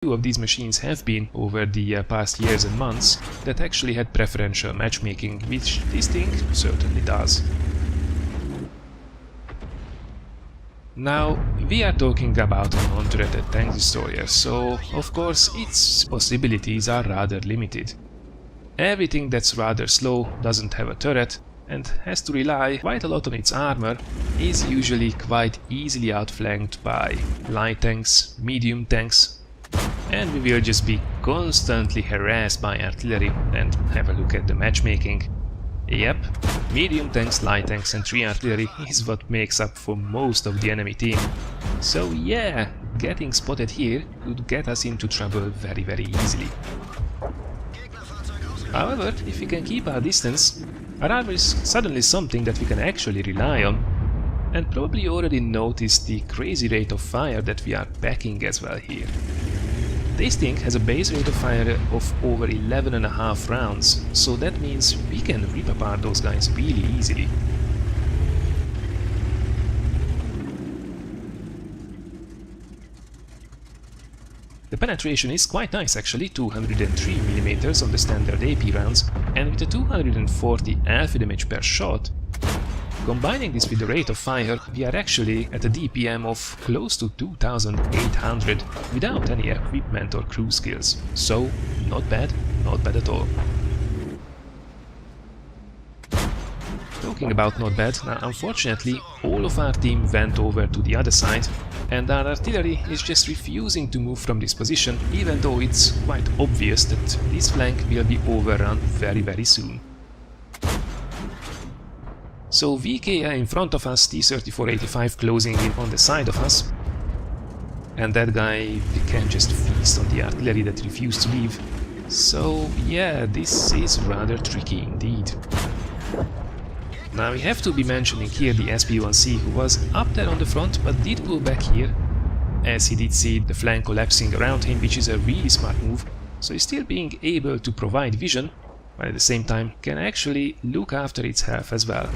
Few of these machines have been over the past years and months that actually had preferential matchmaking, which this thing certainly does. Now, we are talking about a non-turreted tank destroyer, so of course its possibilities are rather limited. Everything that's rather slow, doesn't have a turret, and has to rely quite a lot on its armor, is usually quite easily outflanked by light tanks, medium tanks, and we will just be constantly harassed by artillery. And have a look at the matchmaking. Yep, medium tanks, light tanks and 3 artillery is what makes up for most of the enemy team. So yeah, getting spotted here could get us into trouble very easily. However, if we can keep our distance, our armor is suddenly something that we can actually rely on. And probably already noticed the crazy rate of fire that we are packing as well here. This thing has a base rate of fire of over 11.5 rounds, so that means we can rip apart those guys really easily. The penetration is quite nice actually, 203mm on the standard AP rounds, and with a 240 alpha damage per shot. Combining this with the rate of fire, we are actually at a DPM of close to 2800 without any equipment or crew skills. So, not bad at all. Talking about not bad, now unfortunately all of our team went over to the other side, and our artillery is just refusing to move from this position, even though it's quite obvious that this flank will be overrun very soon. So VKA in front of us, T-34-85 closing in on the side of us, and that guy, we can just feast on the artillery that refused to leave. So yeah, this is rather tricky indeed. Now we have to be mentioning here the SP1C, who was up there on the front but did pull back here, as he did see the flank collapsing around him, which is a really smart move, so he's still being able to provide vision, but at the same time can actually look after its health as well.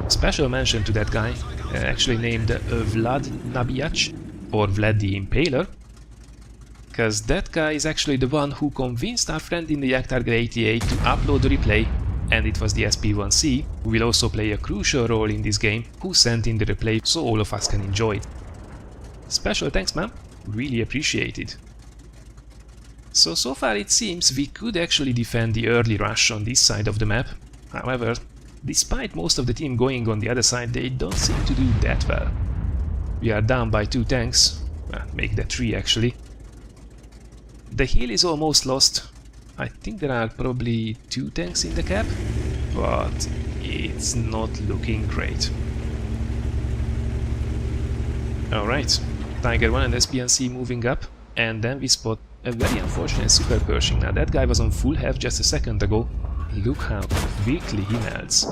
Special mention to that guy, actually named Vlad Nabiac, or Vlad the Impaler, because that guy is actually the one who convinced our friend in the JAGDTIGER 88 to upload the replay, and it was the SP1C, who will also play a crucial role in this game, who sent in the replay so all of us can enjoy it. Special thanks, man, really appreciate it. So far it seems we could actually defend the early rush on this side of the map. However, despite most of the team going on the other side, they don't seem to do that well. We are down by 2 tanks, well, make that 3 actually. The hill is almost lost. I think there are probably 2 tanks in the cap, but it's not looking great. Alright, Tiger 1 and SPNC moving up, and then we spot a very unfortunate super Pershing. Now that guy was on full health just a second ago. Look how quickly he melts.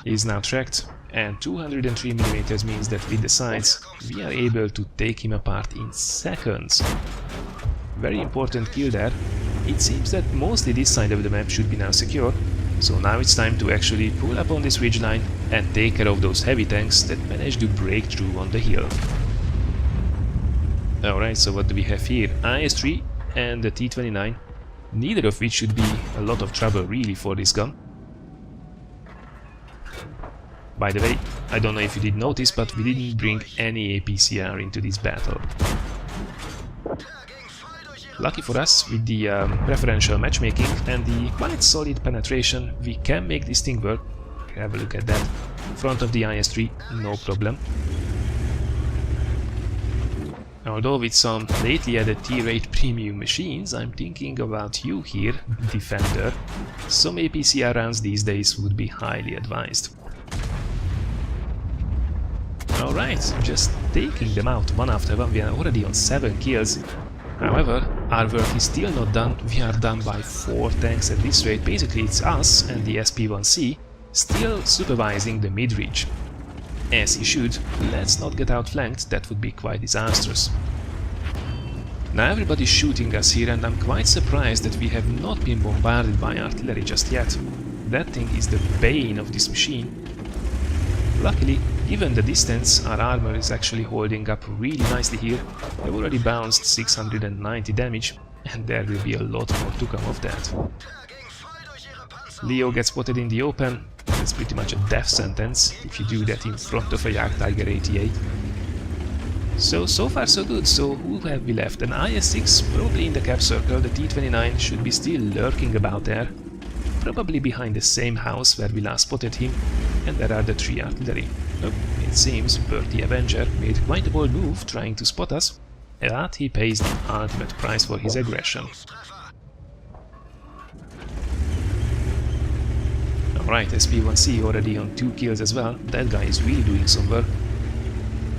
He is now tracked, and 203mm means that with the sights we are able to take him apart in seconds. Very important kill there. It seems that mostly this side of the map should be now secure, so now it's time to actually pull up on this ridgeline and take care of those heavy tanks that managed to break through on the hill. Alright, so what do we have here? IS-3 and the T-29, neither of which should be a lot of trouble really for this gun. By the way, I don't know if you did notice, but we didn't bring any APCR into this battle. Lucky for us, with the preferential matchmaking and the quite solid penetration, we can make this thing work. Have a look at that. Front of the IS-3, no problem. Although with some lately added T-rate premium machines, I'm thinking about you here, Defender. Some APCR rounds these days would be highly advised. Alright, just taking them out one after one. We are already on 7 kills. However, our work is still not done. We are done by 4 tanks at this rate. Basically it's us and the SP1C still supervising the mid-reach. As he should. Let's not get outflanked, that would be quite disastrous. Now everybody's shooting us here, and I'm quite surprised that we have not been bombarded by artillery just yet. That thing is the bane of this machine. Luckily, given the distance, our armor is actually holding up really nicely here. I've already bounced 690 damage, and there will be a lot more to come of that. Leo gets spotted in the open. It's pretty much a death sentence if you do that in front of a JAGDTIGER 88. So far so good. So who have we left? An IS-6 probably in the cap circle. The T-29 should be still lurking about there, probably behind the same house where we last spotted him, and there are the 3 artillery. Nope, it seems Bert the Avenger made quite a bold move trying to spot us, but he pays the ultimate price for his aggression. Alright, SP1C already on 2 kills as well. That guy is really doing some work.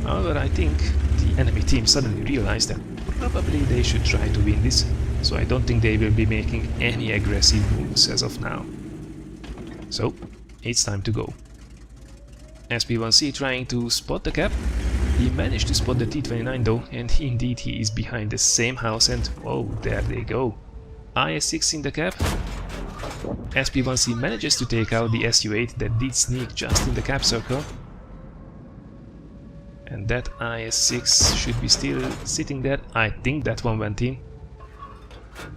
However, I think the enemy team suddenly realized that probably they should try to win this, so I don't think they will be making any aggressive moves as of now. So, it's time to go. SP1C trying to spot the cap. He managed to spot the T-29 though, and indeed he is behind the same house, and oh, there they go. IS-6 in the cap. SP1C manages to take out the SU-8 that did sneak just in the cap circle. And that IS-6 should be still sitting there. I think that one went in.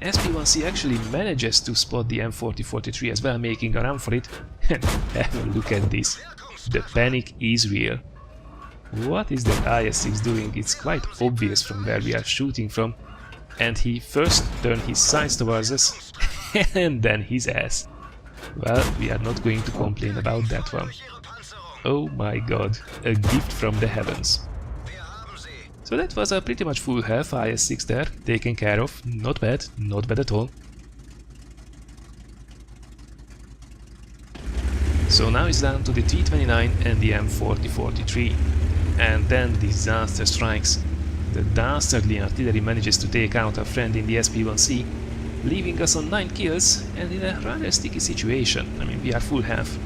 SP1C actually manages to spot the M4043 as well, making a run for it. And have a look at this. The panic is real. What is that IS-6 doing? It's quite obvious from where we are shooting from. And he first turned his sights towards us, and then his ass. Well, we are not going to complain about that one. Oh my god, a gift from the heavens. So that was a pretty much full health IS-6 there, taken care of. Not bad at all. So now it's down to the T-29 and the M4043. And then disaster strikes. The dastardly artillery manages to take out our friend in the SP1C, leaving us on 9 kills and in a rather sticky situation. I mean, we are full health.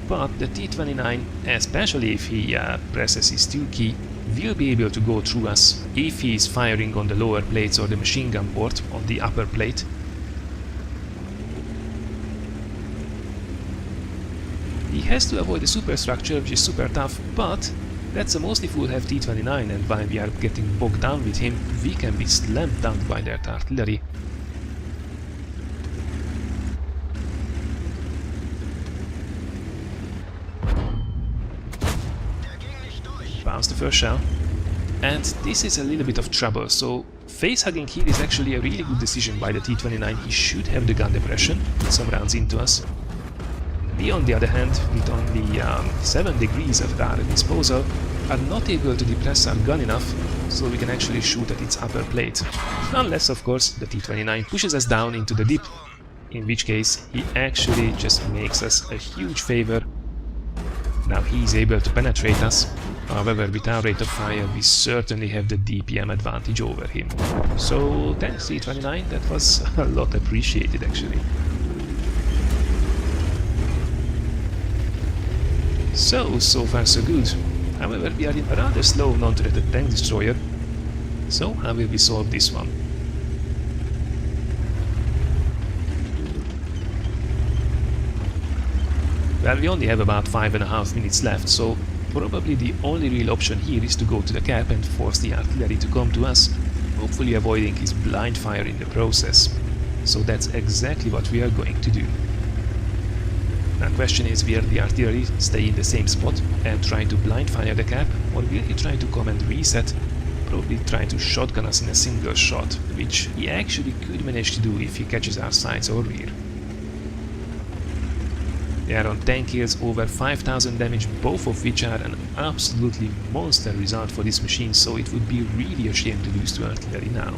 But the T-29, especially if he presses his 2 key, will be able to go through us if he is firing on the lower plates or the machine gun port on the upper plate. He has to avoid the superstructure, which is super tough, but that's a mostly full health T-29, and while we are getting bogged down with him, we can be slammed down by that artillery. Bounce the first shell. And this is a little bit of trouble, so face-hugging here is actually a really good decision by the T-29. He should have the gun depression, put some rounds into us. We, on the other hand, with only 7 degrees at our disposal, are not able to depress our gun enough so we can actually shoot at its upper plate. Unless, of course, the T-29 pushes us down into the dip, in which case he actually just makes us a huge favor. Now he is able to penetrate us. However, with our rate of fire, we certainly have the DPM advantage over him. So, thanks T-29, that was a lot appreciated actually. So far so good. However, we are in a rather slow non-turreted tank destroyer. So, how will we solve this one? Well, we only have about 5.5 minutes left, so probably the only real option here is to go to the cap and force the artillery to come to us, hopefully avoiding his blind fire in the process. So that's exactly what we are going to do. Now, question is, will the artillery stay in the same spot and try to blind fire the cap, or will he try to come and reset, probably try to shotgun us in a single shot, which he actually could manage to do if he catches our sights or rear. They are on 10 kills, over 5000 damage, both of which are an absolutely monster result for this machine, so it would be really a shame to lose to artillery now.